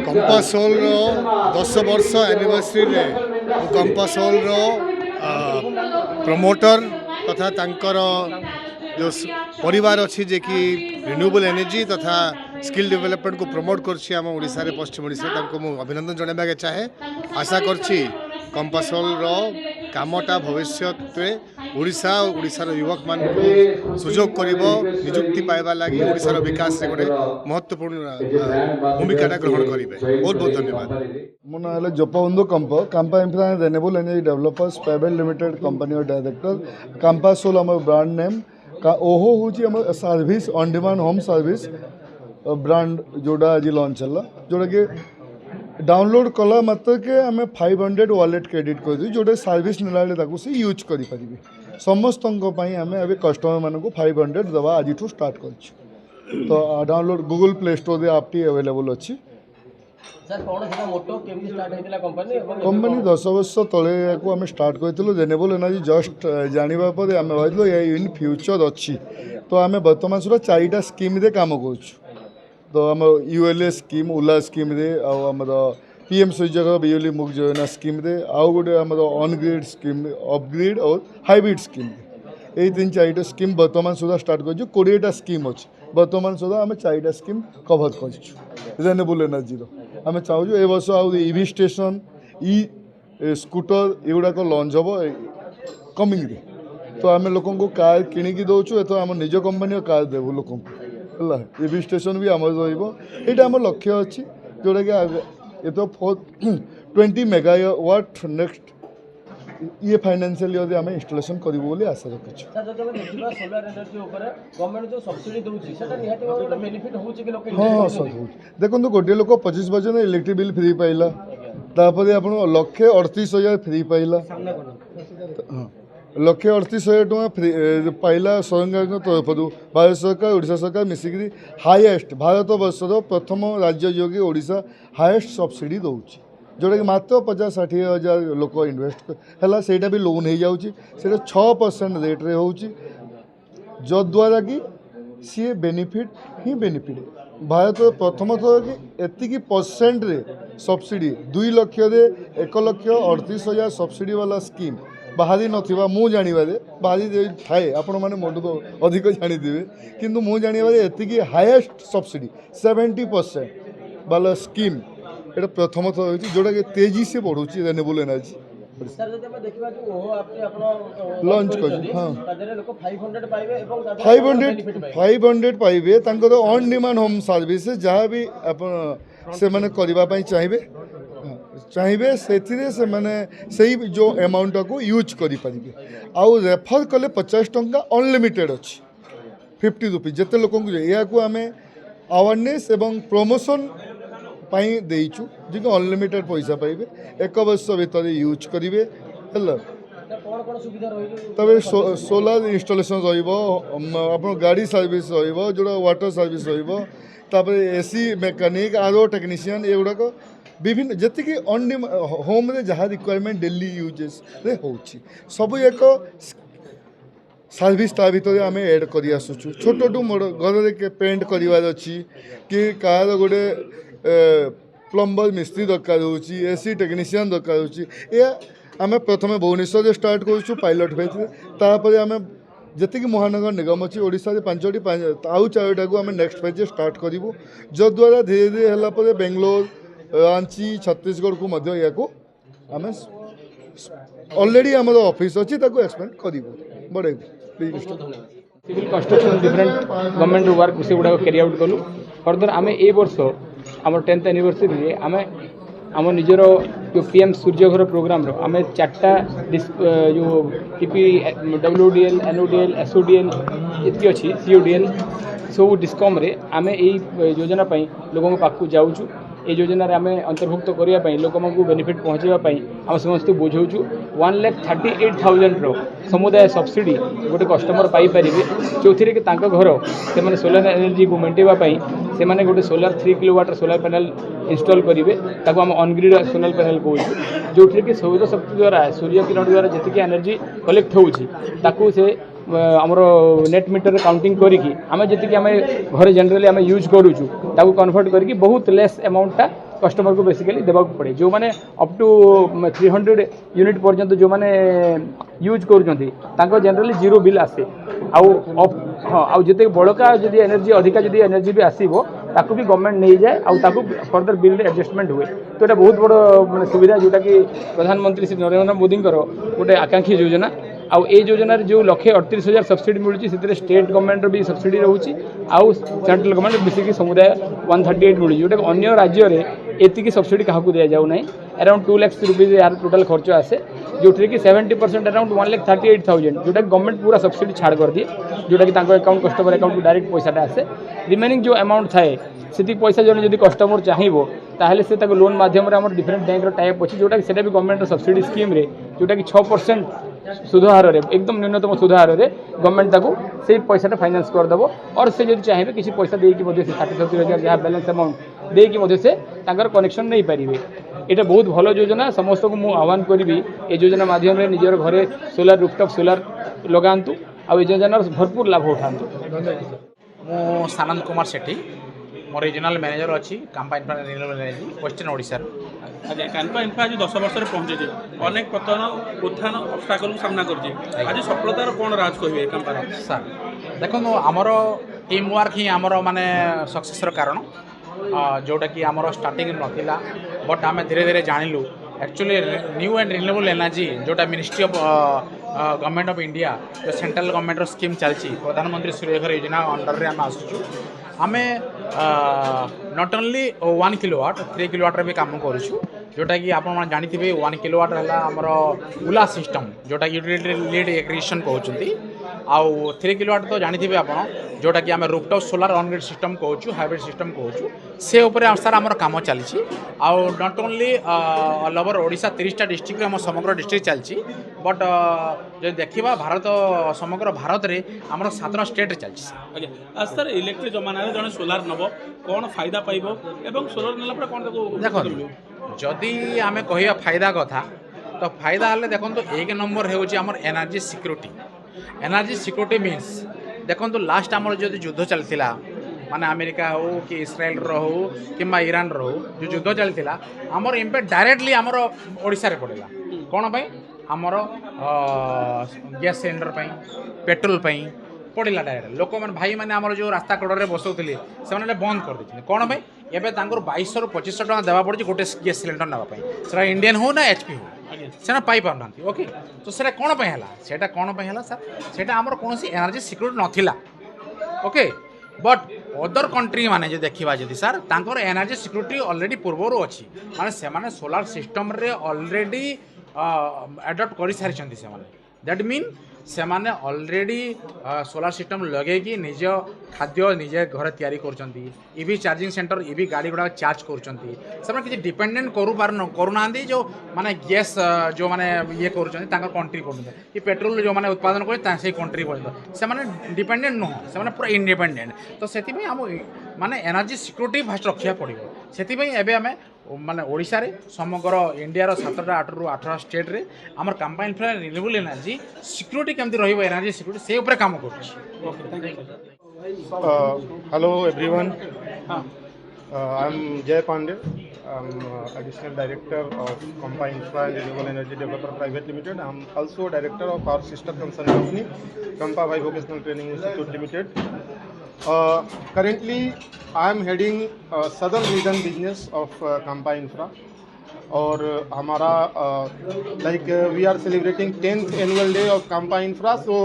कंपासोल 10 वर्ष एनिवर्सरी रे कंपासोल प्रमोटर तथा तांकर जो परिवार अच्छी जे कि रिन्यूएबल एनर्जी तथा स्किल डेवलपमेंट को प्रमोट करछि आम ओडिशा रे पश्चिम ओडिशा मु अभिनंदन जणाइबा चाहे। आशा करछि कंपासोल कामटा भविष्य ओडिशा और ओडिशार युवक मान को सुजोग करिवो नियुक्ति पाइबा लागि ओडिशार विकास रे गोटे महत्वपूर्ण भूमिका ग्रहण करिवे। बहुत बहुत धन्यवाद। मो ना है Japabandhu Kampa infra renewable energy developers private limited company director. कंपासोल आम ब्रांड नेम ओहो हूँ service on demand home service brand जोड़ा आज लॉन्च है जोड़ा कि डाउनलोड कला मात्र के आम 500 वॉलेट क्रेडिट कर जोटा सर्विस नेला से यूज करें समस्त आम ए कस्टमर मान 500 दवा आज स्टार्ट कर तो डाउनलोड गूगल प्ले स्टोर आपटी अवेलेबल अच्छी। कंपनी 10 वर्ष तले आम स्टार्ट करूँ रेन्यूएबल एनर्जी जस्ट जाना पर आम भाई इन फ्यूचर अच्छी तो आम बर्तमान सुधा 4टा स्कीम काम कर तो आम यूएलए स्कीम उला स्कीम आमर पीएम सूर्यघर बिजुली मुक्त योजना स्कीम आउ गोटे आम ऑनग्रिड स्कीम अपग्रिड और हाइब्रिड स्कीम यही 3-4टा स्कीम बर्तमान सुधा स्टार्ट कर 20टा स्कीम अच्छी बर्तमान सुधा आम 4टा स्कीम कभर कर रेन्यूएबल एनर्जी आम चाहूँ ए वर्ष ईवी स्टेशन स्कूटर युवाक लॉन्च हम कमिंग रे तो आम लोक कार किणिकी दौचु तो आम निज कंपनी कार देवु लोक है ईवी स्टेशन भी आम रहा आम लक्ष्य अच्छी जोटा कि ये तो 20 मेगावाट नेक्स्ट ये फाइनेंशियल ईयर आम इंस्टॉलेशन करूँ बोली आशा रखी। हाँ सब देखो गोटे लोक 25% इलेक्ट्रिक बिल फ्री पाइला तापर आप 1,38,000 फ्री पाइला हाँ 1,38,000 टका फ्री पाइला सरकार तरफ भारत सरकार ओडिशा सरकार मिसिक हाईएस्ट भारत वर्षर प्रथम राज्य जो कि ओडिशा हाईएस्ट सब्सिडी दौर जोटा कि मात्र 50-60 हजार लोक इन्वेस्ट है से भी लोन हो जाऊँगी 6% रेट्रे हो जद्वारा कि सी बेनिफिट ही बेनिफिट भारत प्रथम थर कि एतिकी परसेंट रे सब्सिडी 2 लाख 1,38,000 सब्सिडी वाला स्कीम बाहरी नथिबा मु जानिबारे बाहरी थाए आपण माने मोटो तो अधिक जानिदिबे किंतु मु जानिबारे एतिकी हाईएस्ट सब्सिडी 70% वाला स्कीम एटा प्रथम थर होची जोटा कि तेजी से बढ़ुची रेन्यूएबल एनर्जी लॉन्च कर हाँ 500 पाइबे तांकर ऑन डिमांड होम सर्विस जहाँ भी आप से माने करबा पई चाहिए से माने सही जो अमाउंट को यूज करें आउ रेफर कले 50 टंका अनलिमिटेड अच्छी 50 रुपीज जिते लोक या आम अवेयरनेस एवं प्रमोशन पाई देइछु जी अनलिमिटेड पैसा पाइबे 1 वर्ष भीतर यूज करेंगे तबे सोलार इंस्टॉलेशन आप गाड़ी सर्विस जोड़ा वाटर सर्विस एसी मेकानिक आरो टेक्नीशियन ये गुड़ाक विभिन्न जी ऑन होम रे जहाँ रिक्वायरमेंट डेली यूजेस रे होची सब एक सर्विस ता भीतर आम एड कर आसुचु छोट टू घर के पेंट करार अच्छी कि कार गोटे प्लम्बर मिस्त्री दरकार होची एसी टेक्नीशियन दरकार होची आम प्रथम भुवनेश्वर स्टार्ट करूँ पायलट फेज तापर आम जी महानगर निगम अच्छी ओडिशा रे 5टी आउ 4टा को आम नेक्स्ट फेज स्टार्ट करूँ जद्वारा धीरे धीरे है बेंगलोर रांची छत्तीसगढ़ को मध्य या आम ऑलरेडी आम ऑफिस अच्छी एक्सपेंड कर बढ़े civil construction different government work से गुड़ा कैरी आउट कलु फर्दर आम ए वर्ष आम 10th एनिवर्सरी आम आम निजर जो पीएम सूर्यघर प्रोग्राम रो आम 4टा जो टीपी WDL NODL SODL ये अच्छी CODL सब डिस्कम रे आम यही योजना लोगों पाखु जाऊँ ये योजना आम अंतर्भुक्त करने लोक बेनिफिट पहुँचापी आम समस्त बुझाऊँ 1,38,000 समुदाय सब्सिडी गोटे कस्टमर पाइपर जो थी कि घर से सोलार एनर्जी को मेंटेवाई से गोटे solar 3 kilowatt solar panel install करेंगे ताको आम ऑनग्रिड सोलार पैनल कहूँ जो थी कि सौर शक्ति द्वारा सूर्य किरण द्वारा जी एनर्जी कलेक्ट होची से आमर नेट मीटर काउंटिंग करिकी आम जी आम घर जनरली आम यूज करूँ कन्वर्ट करके बहुत लेस अमाउंटा कस्टमर को बेसिकली देवाक पड़े जो मैंने अप टू 300 यूनिट पर्यंत जो मैंने यूज कर जनरली जीरो बिल आसे हाँ आउ जिते बड़का जदि एनर्जी अधिका जदि एनर्जी भी आसो ताकू भी गवर्नमेंट नहीं जाए आउ ताकू फर्दर बिल एडजस्टमेंट हुए तो ये बहुत बड़ माने सुविधा जोटा कि प्रधानमंत्री श्री नरेंद्र मोदी गोटे आकांक्षी योजना आउ ए योजन जो 138,000 सब्सिडी मिलूँ से स्टेट गवर्नमेंट भी सब्सिडी रोचे आउ सेंट्रल गवर्नमेंट मिसिकी समुदाय 138 मिलूँ जोटा अन्य राज्य में एतिकी सब्सिडी क्या दि जाऊ ना अराउंड 2 लाख रुपीज यार टोटाल खर्च आसे जो कि 70% अराउंड 1,38,000 जोटा गवर्नमेंट पूरा सब्सिडी छाड़ कर दिए जोटा कि अकाउंट कस्टमर अकाउंट को डायरेक्ट पैसाटा आसे रिमेनिंग जो अमाउंट थाए से पैसा जो जब कस्टमर चाहिए ताहले से लोन माध्यम आम डिफरेंट बैंक टाइप अच्छी जोटा कि गवर्नमेंट सब्सिडी स्कीम जोटा कि 6% सुधार एकदम न्यूनतम सुधार गवर्नमेंट ताकू से पैसा फाइनेंस करदेव और से जब चाहिए किसी पैसा देकी 60-70,000 जहाँ बैलेंस अमाउंट देकी से कनेक्शन नहीं पारे। ये बहुत भल योजना समस्त को मुझे आह्वान करी ये योजना माध्यम निजर घरे सोलार रूफटॉप सोलार लगातु आ योजनार भरपूर लाभ उठातु। मु सानंद कुमार सेठी मोर रीजनल मैनेजर अच्छी Kampa infra renewable energy western Odisha. आज कांपा इन्फ्रा आज 10 वर्ष पहुंचे अनेक पतन उत्थान ऑब्स्टाकल सामना कर आज सफलतार कौन राज कहे कांपार सर देखो आमर टीम वर्क ही आमर माने सक्सेसर कारण जोटा कि आमर स्टार्टिंग नथिला बट आम धीरे धीरे जानिलु actually new and renewable energy जोटा ministry of government of India जो सेंट्रल गवर्नमेंट स्कीम चलती प्रधानमंत्री सूर्यघर योजना अंडर आम आसुचु आम नॉट ओनली 1 किलोवाट 3 किलोवाट भी काम करूँ जोटा कि आप जानी 1 किलोवाट है आमर उला सिस्टम जोटा यूटिलिटी लीड एक्विजिशन कहते आउ 3 किलोवाट तो जानी आप जोटा कि आम rooftop solar on grid system कहूँ हाइब्रिड सिस्टम कहूँ से उपर सर आमर काम चली आउ not only all over Odisha 30टा डिस्ट्रिक्ट आम समग्र डिस्ट्रिक्ट चलती बट जो देखा भारत समग्र भारत में आमर 7 स्टेट चलती। आज सर इलेक्ट्रिक जमाना जन सोलार नब कौन फायदा पाइब एवं सोलार नेला कौन देखो जदि आम कह फायदा कथा तो फायदा हेल्ले देखो एक number home energy security means देखो लास्ट आम जो युद्ध चलता माने अमेरिका हो कि इस्राएल हो कि ईरान हो जो युद्ध चलता आमर इम्पैक्ट डायरेक्टली आमर ओडिशा रे पड़ेगा कौन पाई आमर गैस सिलेंडर पेट्रोल पड़ा डायरेक्ट लोक मैंने भाई मैंने आमर जो रास्ता कड़े बसौले से बंद कर देते कौन पाई एवं 2200-2500 टका देवा पड़ी गोटे गैस सिलेंडर नापी से इंडियन हो ना एचपी हो से पाई पार ना ओके तो से कौन है कौन है सर से आमर कौन एनर्जी सिक्योरिटी नाला ओके बट अदर कंट्री माने जो देखा जी सर तांकर एनर्जी सिक्योरिटी ऑलरेडी पूर्वर अच्छी माने से माने सोलार सिस्टम रे ऑलरेडी एडप्ट कर सारी से दैट मीन से माने ऑलरेडी सोलार सिस्टम लगे निज खाद्य निजे घर तैयारी कर चार्जिंग सेंटर ईवी गाड़ी गुड़ा चार्ज कर किसी डिपेंडेंट करूना जो माने गैस जो माने ये कर कंट्री कि पेट्रोल जो माने उत्पादन कर कंट्री से माने डिपेंडेंट नुह से पूरा इंडिपेंडेंट तो से आम माने एनर्जी सिक्योरिटी फास्ट रखा पड़ो से आम माने ओडिशा रे समग्र इंडिया 7टा 8 स्टेट रे आमर कांपा इन्फ्रा रिन्यूएबल एनर्जी सिक्योरिटी केमती रहिबो एनर्जी सिक्योरिटी से ऊपर काम करूँ। Hello everyone. I'm Jay Pandey. I'm additional director of Kampa Infra and Renewable Energy Developer Private Limited. I'm also director of our sister concern company, Kampa Vocational Training Institute Limited. Currently, I'm heading southern region business of Kampa Infra. और हमारा like we are celebrating 10th annual day of Kampa Infra. So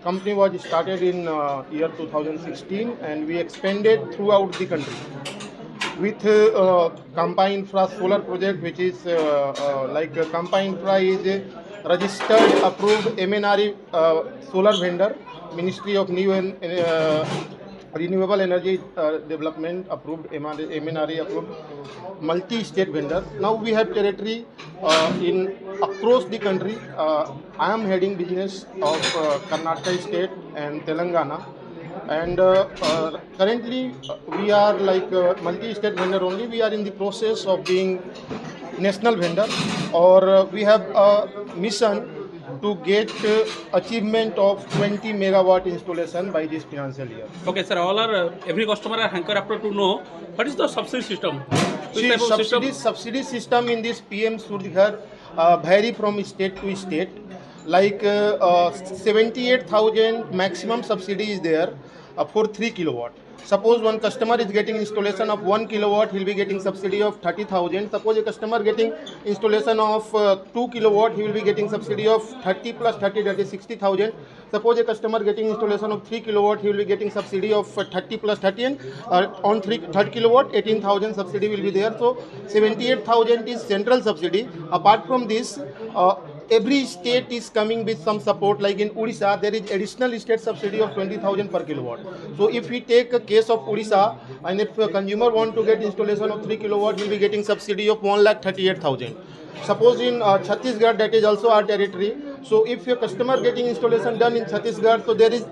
company was started in year 2016 and we expanded throughout the country with Kampa Infra solar project, which is like Kampa Infra is a registered approved MNRE solar vendor, Ministry of New and Renewable Energy Development approved, MNRE approved multi-state vendor. Now we have territory in across the country. I am heading business of Karnataka state and Telangana, and currently we are like multi-state vendor only. We are in the process of being national vendor, or we have a mission to get achievement of 20 megawatt installation by this financial year. Okay, sir. Every customer are hanker after to know what is the subsidy system. Which See, type of system? subsidy system in this PM Surya Ghar vary from state to state. Like 78,000 maximum subsidy is there for 3 kilowatt. Suppose one customer is getting installation of 1 kilowatt, he will be getting subsidy of 30,000. Suppose a customer getting installation of 2 kilowatt, he will be getting subsidy of 30 plus 30, that is 60,000. Suppose a customer getting installation of 3 kilowatt, he will be getting subsidy of 30 plus 30, and on 3 kilowatt, 18,000 subsidy will be there. So 78,000 is central subsidy. Apart from this, every state is coming with some support. Like in Odisha, there is additional state subsidy of 20,000 per kilowatt. So if we take a case of Odisha, and if a consumer want to get installation of 3 kilowatt, he will be getting subsidy of 1,38,000. Suppose in Chhattisgarh, that is also our territory. So if your customer getting installation done in Chhattisgarh, so there is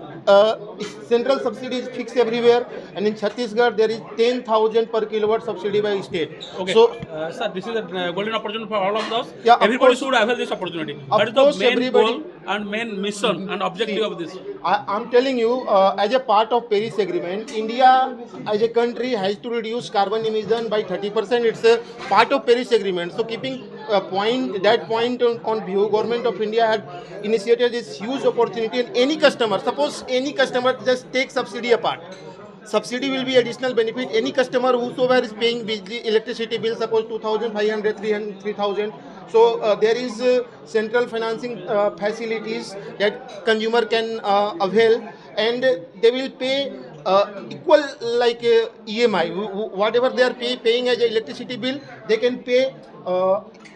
central subsidy is fixed everywhere, and in Chhattisgarh there is 10,000 per kilowatt subsidy by state. Okay. So Sir, this is a golden opportunity for all of us. Yeah, of Everybody course. should avail this opportunity. Of What is the course, main everybody. goal and main mission and objective of this? I'm telling you, as a part of Paris Agreement, India as a country has to reduce carbon emission by 30%. It's a part of Paris Agreement. So keeping that point on view, Government of India had initiated this huge opportunity. And any customer, suppose any customer just take subsidy apart. Subsidy will be additional benefit. Any customer whosoever is paying electricity bill, suppose 2,500, 300, 3,000. So there is central financing facilities that consumer can avail, and they will pay equal like EMI. Whatever they are paying as an electricity bill, they can pay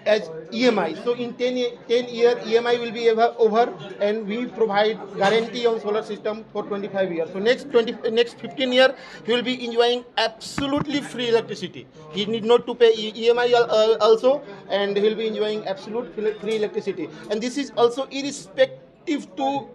as EMI. So in 10 year EMI will be over, and we provide guarantee on solar system for 25 years. So next 15 year he will be enjoying absolutely free electricity. He need not to pay EMI also, and he will be enjoying absolute free electricity. And this is also irrespective to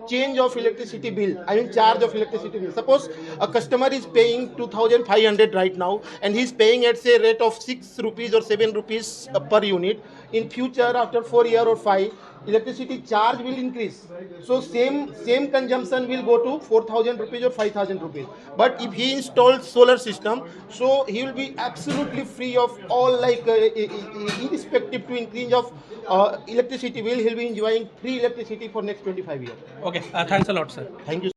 change of electricity bill, charge of electricity bill. Suppose a customer is paying 2,500 right now, and he is paying at say rate of 6 rupees or 7 rupees per unit. In future, after 4 year or 5, electricity charge will increase. So same consumption will go to 4,000 rupees or 5,000 rupees. But if he installs solar system, so he will be absolutely free of all, like irrespective to increase of electricity bill, he will be enjoying free electricity for next 25 years. Okay, thanks a lot, sir. Thank you.